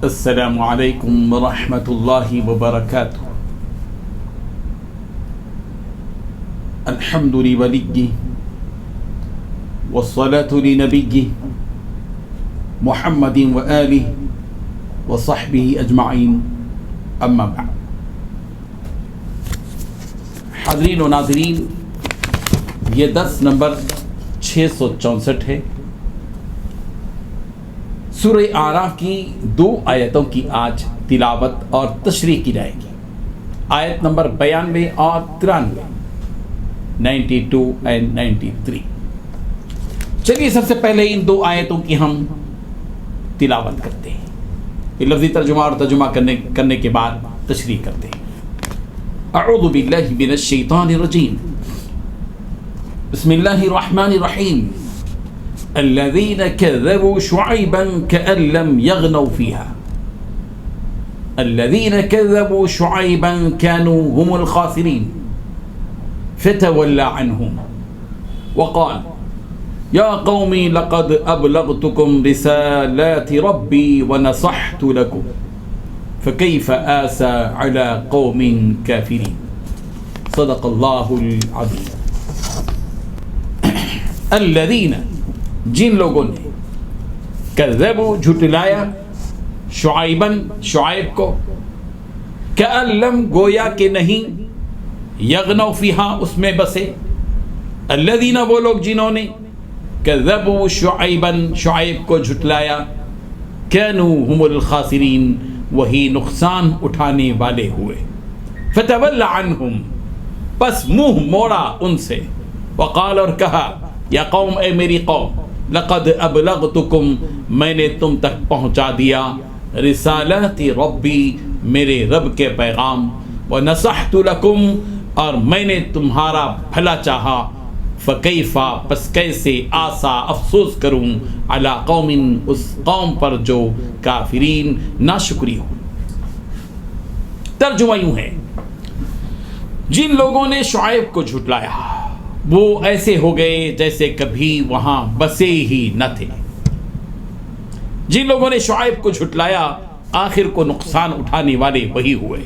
السلام علیکم ورحمۃ اللہ وبرکاتہ. الحمد لولی والصلاة لنبی محمد وآلہ وصحبہ اجمعین، اما بعد. حاضرین و ناظرین، یہ درس نمبر 664 ہے. سورہ اعراف کی 2 آیتوں کی آج تلاوت اور تشریح کی جائے گی. آیت نمبر 92 اور 93، 92 and 93. چلیے سب سے پہلے ان 2 آیتوں کی ہم تلاوت کرتے ہیں، پھر لفظی ترجمہ اور ترجمہ کرنے کے بعد تشریح کرتے ہیں. اعوذ باللہ من الشیطان الرجیم، بسم اللہ الرحمن الرحیم. الذين كذبوا شعيبا كأن لم يغنوا فيها. الذين كذبوا شعيبا كانوا هم الخاسرين فتولى عنهم وقال يا قوم لقد أبلغتكم رسالات ربي ونصحت لكم فكيف آسى على قوم كافرين. صدق الله العظيم. الذين، جن لوگوں نے، کذبوا، جھٹلایا، شعیباً، شعیب کو، کأن لم، گویا کہ نہیں، یغنوا فیہا، اس میں بسے. الذین، وہ لوگ جنہوں نے، کذبوا شعیباً، شعیب کو جھٹلایا، کانوا هم الخاسرین، وہی نقصان اٹھانے والے ہوئے. فتولی عنہم، پس منہ موڑا ان سے. وقال، اور کہا، یا قوم، اے میری قوم، لقد ابلغتکم، میں نے تم تک پہنچا دیا، رسالات ربی، میرے رب کے پیغام، ونصحت لکم، اور میں نے تمہارا بھلا چاہا. فکیفا، پس کیسے، آسا، افسوس کروں، علی قوم، اس قوم پر جو کافرین، ناشکری ہو. ترجمہ یوں ہے، جن لوگوں نے شعیب کو جھٹلایا وہ ایسے ہو گئے جیسے کبھی وہاں بسے ہی نہ تھے. جن لوگوں نے شعیب کو جھٹلایا آخر کو نقصان اٹھانے والے وہی ہوئے.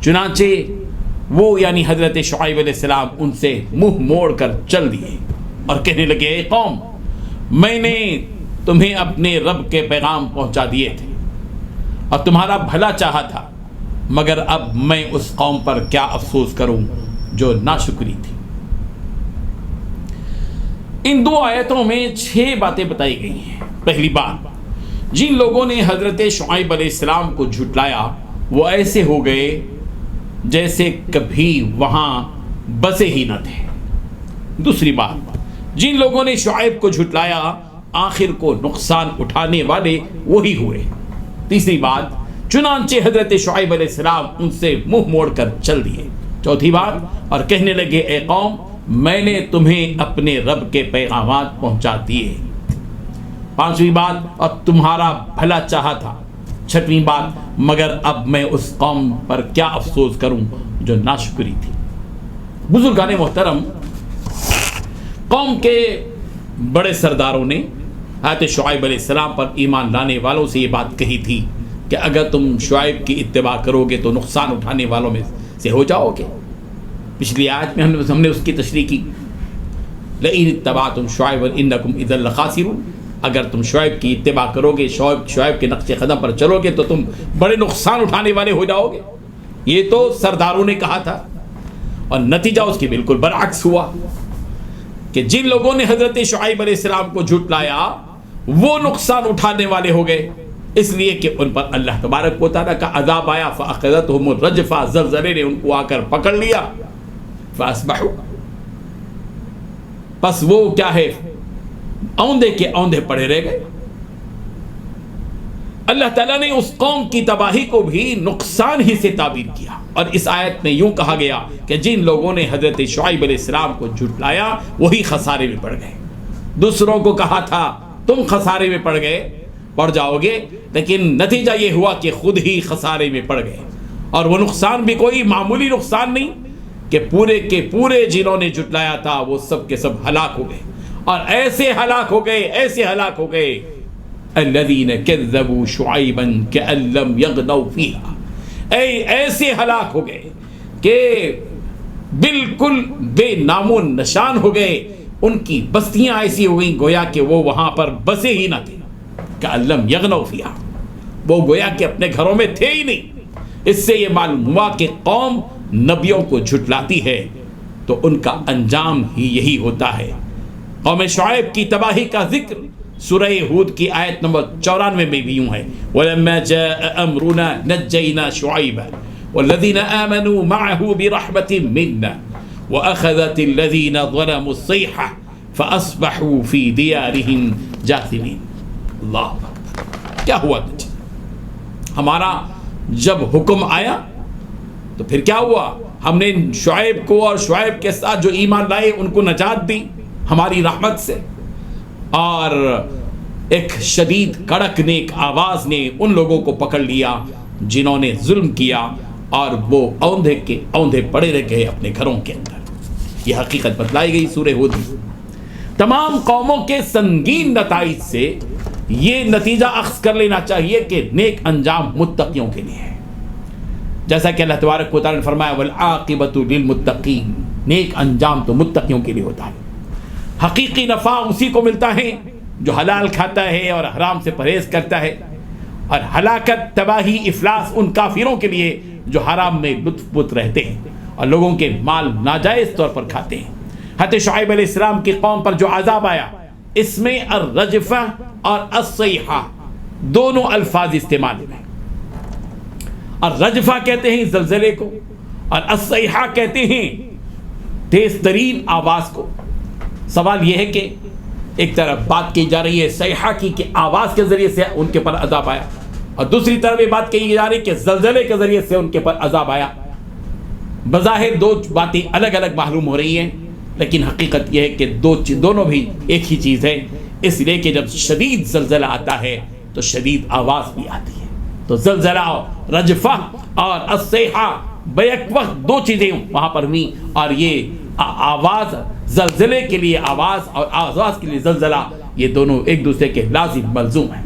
چنانچہ وہ یعنی حضرت شعیب علیہ السلام ان سے منہ موڑ کر چل دیے اور کہنے لگے، اے قوم، میں نے تمہیں اپنے رب کے پیغام پہنچا دیے تھے اور تمہارا بھلا چاہا تھا، مگر اب میں اس قوم پر کیا افسوس کروں جو ناشکری تھی. ان 2 آیتوں میں 6 باتیں بتائی گئی ہیں. پہلی بات، جن لوگوں نے حضرت شعیب علیہ السلام کو جھٹلایا وہ ایسے ہو گئے جیسے کبھی وہاں بسے ہی نہ تھے. دوسری بات، جن لوگوں نے شعیب کو جھٹلایا آخر کو نقصان اٹھانے والے وہی ہوئے. تیسری بات، چنانچہ حضرت شعیب علیہ السلام ان سے منہ موڑ کر چل دیے. چوتھی بات، اور کہنے لگے، اے قوم، میں نے تمہیں اپنے رب کے پیغامات پہنچا دیے. پانچویں بات، اور تمہارا بھلا چاہا تھا. چھٹویں بات، مگر اب میں اس قوم پر کیا افسوس کروں جو ناشکری تھی. بزرگان محترم، قوم کے بڑے سرداروں نے حضرت شعیب علیہ السلام پر ایمان لانے والوں سے یہ بات کہی تھی کہ اگر تم شعیب کی اتباع کرو گے تو نقصان اٹھانے والوں میں سے ہو جاؤ گے. پچھلی آیت میں ہم نے اس کی تشریح کی، لئن اتبعتم شعیبا انکم اذا لخاسرون. اگر تم شعیب کی اتباع کرو گے، شعیب کے نقش قدم پر چلو گے تو تم بڑے نقصان اٹھانے والے ہو جاؤ گے. یہ تو سرداروں نے کہا تھا اور نتیجہ اس کی بالکل برعکس ہوا کہ جن لوگوں نے حضرت شعیب علیہ السلام کو جھٹلایا وہ نقصان اٹھانے والے ہو گئے، اس لیے کہ ان پر اللہ تبارک و تعالیٰ کا عذاب آیا. فأخذتهم الرجفة، زلزلے نے ان کو آ کر پکڑ لیا. فأصبحوا، پس وہ کیا ہے، اوندے کے اوندے پڑے رہ گئے. اللہ تعالیٰ نے اس قوم کی تباہی کو بھی نقصان ہی سے تعبیر کیا. اور اس آیت میں یوں کہا گیا کہ جن لوگوں نے حضرت شعیب علیہ السلام کو جھٹلایا وہی خسارے میں پڑ گئے. دوسروں کو کہا تھا تم خسارے میں پڑ جاؤ گے، لیکن نتیجہ یہ ہوا کہ خود ہی خسارے میں پڑ گئے. اور وہ نقصان بھی کوئی معمولی نقصان نہیں کہ پورے کے پورے جنہوں نے جھٹلایا تھا وہ سب کے سب ہلاک ہو گئے. اور ایسے ہلاک ہو گئے، ایسے ہلاک ہو گئے الذین کذبوا شعیبا کأن لم یغنوا فیہا، ایسے ہلاک ہو گئے کہ بالکل بے نام و نشان ہو گئے، ان کی بستیاں ایسی ہو گئیں گویا کہ وہ وہاں پر بسے ہی نہ تھے، کأن لم یغنوا فیہا، وہ گویا کہ اپنے گھروں میں تھے ہی نہیں۔ اس سے یہ معلوم ہوا کہ قوم نبیوں کو جھٹلاتی ہے تو ان کا انجام ہی یہی ہوتا ہے۔ قوم شعیب کی تباہی کا ذکر سورہ ہود کی آیت نمبر 94 میں بھی یوں ہے، وَلَمَّا جَاءَ أَمْرُنَا نَجَّيْنَا شُعَيْبًا وَالَّذِينَ آمَنُوا مَعَهُ بِرَحْمَةٍ مِنَّا وَأَخَذَتِ الَّذِينَ ظَلَمُوا الصَّيْحَةُ فَأَصْبَحُوا فِي دِيَارِهِمْ جَاثِمِينَ۔ اللہ کیا ہوا؟ ہمارا جب حکم آیا تو پھر کیا ہوا؟ ہم نے شعیب کو اور شعیب کے ساتھ جو ایمان لائے ان کو نجات دی ہماری رحمت سے، اور ایک شدید کڑک نیک آواز نے ان لوگوں کو پکڑ لیا جنہوں نے ظلم کیا، اور وہ اوندھے کے اوندھے پڑے رہ گئے اپنے گھروں کے اندر۔ یہ حقیقت بتلائی گئی سورہ ہود میں۔ تمام قوموں کے سنگین نتائج سے یہ نتیجہ اخذ کر لینا چاہیے کہ نیک انجام متقیوں کے لیے ہے، جیسا کہ اللہ تبارک و تعالی نے فرمایا والعاقبۃ للمتقین، نیک انجام تو متقیوں کے لیے ہوتا ہے۔ حقیقی نفع اسی کو ملتا ہے جو حلال کھاتا ہے اور حرام سے پرہیز کرتا ہے، اور ہلاکت، تباہی، افلاس ان کافروں کے لیے جو حرام میں لطف پت رہتے ہیں اور لوگوں کے مال ناجائز طور پر کھاتے ہیں۔ حضرت شعیب علیہ السلام کی قوم پر جو عذاب آیا، اس میں الرجفہ اور الصیحہ دونوں الفاظ استعمال ہوئے۔ الرجفہ کہتے ہیں زلزلے کو، اور الصیحہ کہتے ہیں تیز ترین آواز کو۔ سوال یہ ہے کہ ایک طرف بات کی جا رہی ہے صیحہ کی کہ آواز کے ذریعے سے ان کے پر عذاب آیا، اور دوسری طرف یہ بات کہی جا رہی ہے کہ زلزلے کے ذریعے سے ان کے پر عذاب آیا۔ بظاہر دو باتیں الگ الگ معلوم ہو رہی ہیں، لیکن حقیقت یہ ہے کہ دونوں بھی ایک ہی چیز ہے، اس لیے کہ جب شدید زلزلہ آتا ہے تو شدید آواز بھی آتی ہے۔ تو زلزلہ، رجفہ اور الصیحہ بیک وقت دو چیزیں وہاں پر ہوئیں، اور یہ آواز، زلزلے کے لیے آواز اور آواز کے لیے زلزلہ، یہ دونوں ایک دوسرے کے لازم ملزوم ہیں۔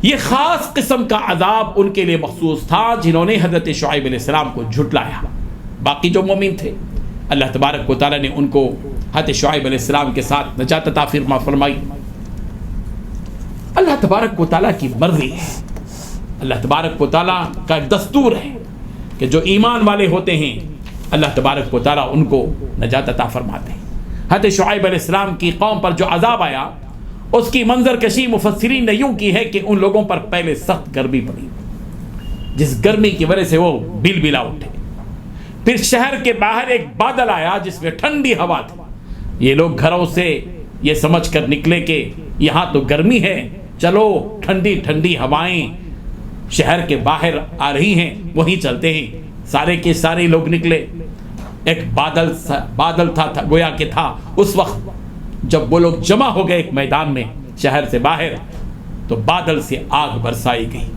یہ خاص قسم کا عذاب ان کے لیے مخصوص تھا جنہوں نے حضرت شعیب علیہ السلام کو جھٹلایا۔ باقی جو مومن تھے اللہ تبارک و تعالیٰ نے ان کو حضرت شعیب علیہ السلام کے ساتھ نجات عطا فرمائی۔ اللہ تبارک و تعالیٰ کی مرضی ہے، اللہ تبارک و تعالیٰ کا ایک دستور ہے کہ جو ایمان والے ہوتے ہیں اللہ تبارک و تعالیٰ ان کو نجات عطا فرماتے ہیں۔ حضرت شعیب علیہ السلام کی قوم پر جو عذاب آیا، اس کی منظر کشی مفسرین نے یوں کی ہے کہ ان لوگوں پر پہلے سخت گرمی پڑی، جس گرمی کی وجہ سے وہ بل بلا اٹھے۔ پھر شہر کے باہر ایک بادل آیا جس میں ٹھنڈی ہوا تھی۔ یہ لوگ گھروں سے یہ سمجھ کر نکلے کہ یہاں تو گرمی ہے، چلو ٹھنڈی ٹھنڈی ہوائیں شہر کے باہر آ رہی ہیں، وہیں چلتے ہیں۔ سارے کے سارے لوگ نکلے۔ ایک بادل تھا گویا کہ تھا اس وقت جب وہ لوگ جمع ہو گئے ایک میدان میں شہر سے باہر، تو بادل سے آگ برسائی گئی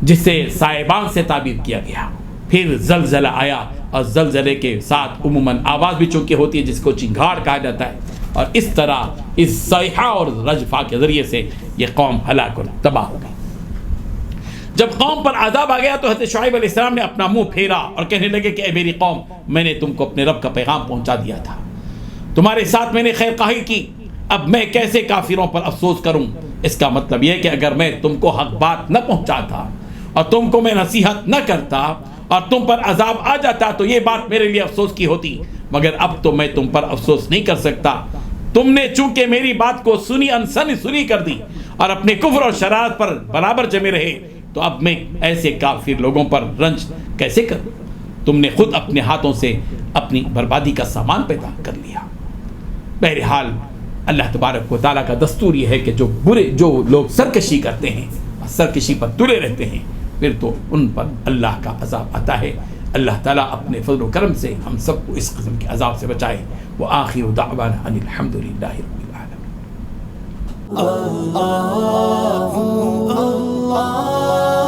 جس سے سائبان سے تعبیر کیا گیا۔ پھر زلزلہ آیا، اور زلزلے کے ساتھ عموماً آواز بھی چونکہ ہوتی ہے جس کو چنگھاڑ کہا جاتا ہے، اور اس طرح اس صیحہ اور رجفہ کے ذریعے سے یہ قوم ہلاک اور تباہ ہو گئی۔ جب قوم پر عذاب آ گیا تو حضرت شعیب علیہ السلام نے اپنا منہ پھیرا اور کہنے لگے کہ اے میری قوم، میں نے تم کو اپنے رب کا پیغام پہنچا دیا تھا، تمہارے ساتھ میں نے خیر خواہی کی، اب میں کیسے کافروں پر افسوس کروں؟ اس کا مطلب یہ کہ اگر میں تم کو حق بات نہ پہنچاتا اور تم کو میں نصیحت نہ کرتا اور تم پر عذاب آ جاتا تو یہ بات میرے لیے افسوس کی ہوتی، مگر اب تو میں تم پر افسوس نہیں کر سکتا۔ تم نے چونکہ میری بات کو سنی انسنی سنی کر دی اور اپنے کفر اور شرارت پر برابر جمے رہے، تو اب میں ایسے کافر لوگوں پر رنج کیسے کروں؟ تم نے خود اپنے ہاتھوں سے اپنی بربادی کا سامان پیدا کر لیا۔ بہرحال اللہ تبارک و تعالیٰ کا دستور یہ ہے کہ جو لوگ سرکشی کرتے ہیں، سرکشی پر تلے رہتے ہیں، پھر تو ان پر اللہ کا عذاب آتا ہے۔ اللہ تعالیٰ اپنے فضل و کرم سے ہم سب کو اس قسم کے عذاب سے بچائے۔ وآخر دعوانا ان الحمد للہ رب العالمین۔ اللہ